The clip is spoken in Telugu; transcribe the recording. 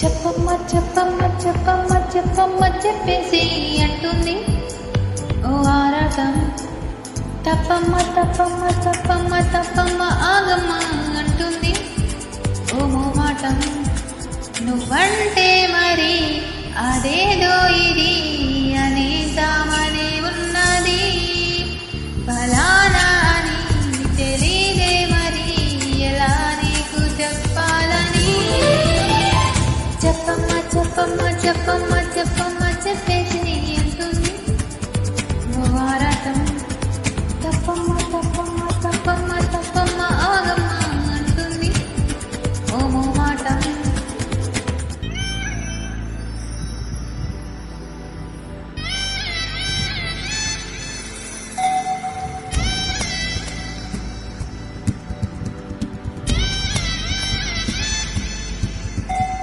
చెప్పమ్మ చెప్పమ్మ చెప్పమ్మ చెప్పమ్మ చెప్పేసి అంటుంది ఓ ఆరాటం. తప్పమ్మ తప్పమ్మ తప్పమ్మ తప్పమ్మ ఆగమ్మ అంటుంది ఓ మోమాటం. నువ్వంటే మరి అదే